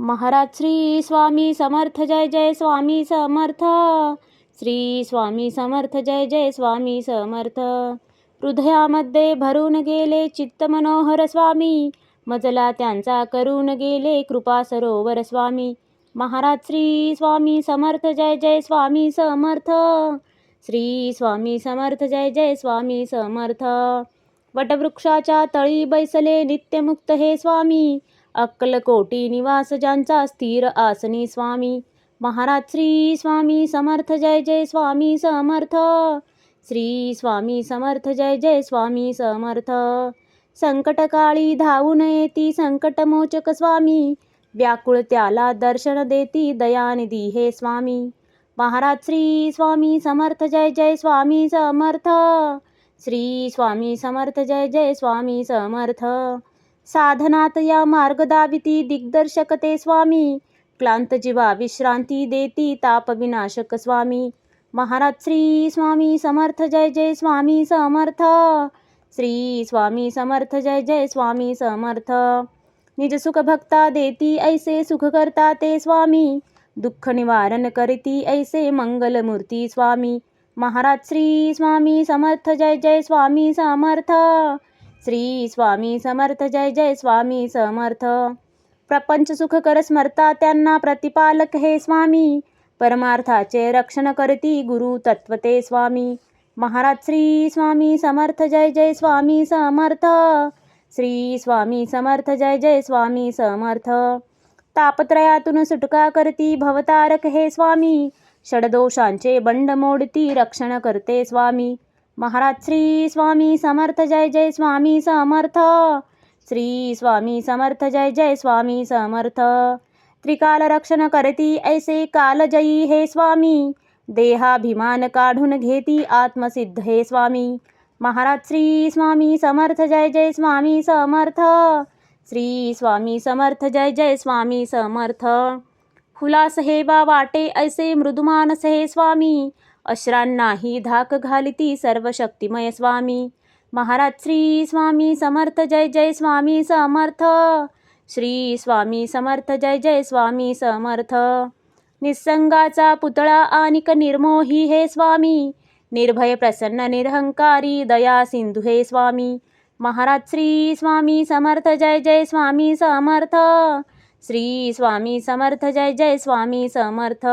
महाराज श्री स्वामी समर्थ जय जय स्वामी समर्थ. श्री स्वामी समर्थ जय जय स्वामी समर्थ. हृदयामध्ये भरून गेले चित्त मनोहर स्वामी, मजला त्यांचा करून गेले कृपा सरोवर स्वामी. महाराज श्री स्वामी समर्थ जय जय स्वामी समर्थ. श्री स्वामी समर्थ जय जय स्वामी समर्थ. वटवृक्षाच्या तळी बैसले नित्यमुक्त हे स्वामी, अक्कलकोटी निवास ज्यांचा स्थिर आसनी स्वामी. महाराज श्री स्वामी समर्थ जय जय स्वामी समर्थ. श्री स्वामी समर्थ जय जय स्वामी समर्थ. संकटकाळी धावून येती संकटमोचक स्वामी, व्याकुळ त्याला दर्शन देती दयानिधी हे स्वामी. महाराज श्री स्वामी समर्थ जय जय स्वामी समर्थ. श्री स्वामी समर्थ जय जय स्वामी समर्थ. साधनात या मार्ग दाविती दिग्दर्शक ते स्वामी, क्लांत जीवा विश्रांती देती ताप विनाशक स्वामी. महाराज श्री स्वामी समर्थ जय जय स्वामी समर्थ. श्री स्वामी समर्थ जय जय स्वामी समर्थ. निज सुख भक्ता देती ऐसे सुख करता ते स्वामी, दुःख निवारण करती ऐसे मंगलमूर्ती स्वामी. महाराज श्री स्वामी समर्थ जय जय स्वामी समर्थ. श्री स्वामी समर्थ जय जय स्वामी समर्थ. प्रपंच सुख कर स्मरता त्यांना प्रतिपालक हे स्वामी, परमार्थाचे रक्षण करती गुरु तत्वते स्वामी. महाराज श्री स्वामी समर्थ जय जय स्वामी समर्थ. श्री स्वामी समर्थ जय जय स्वामी समर्थ. तापत्रयातून सुटका करती भवतारक हे स्वामी, षडदोषांचे बंड मोडती रक्षण करते स्वामी. महाराज श्री स्वामी समर्थ जय जय स्वामी समर्थ. श्री स्वामी समर्थ जय जय स्वामी समर्थ. त्रिकाल रक्षण करती ऐसे कालजयी हे स्वामी, देहाभिमान काढून घेती आत्मसिद्ध हे स्वामी. महाराज श्री स्वामी समर्थ जय जय स्वामी समर्थ. श्री स्वामी समर्थ जय जय स्वामी समर्थ. हुलास हे बा वाटे ऐसे मृदुमानस हे स्वामी, अश्रांनाही धाक घालिती सर्व शक्तिमय स्वामी. महाराज श्री स्वामी समर्थ जय जय स्वामी समर्थ. श्री स्वामी समर्थ जय जय स्वामी समर्थ. निसंगाचा पुतळा आणिक निर्मोही हे स्वामी, निर्भय प्रसन्न निरहंकारी दया सिंधू हे स्वामी. महाराज श्री स्वामी समर्थ जय जय स्वामी समर्थ. श्री स्वामी समर्थ जय जय स्वामी समर्थ.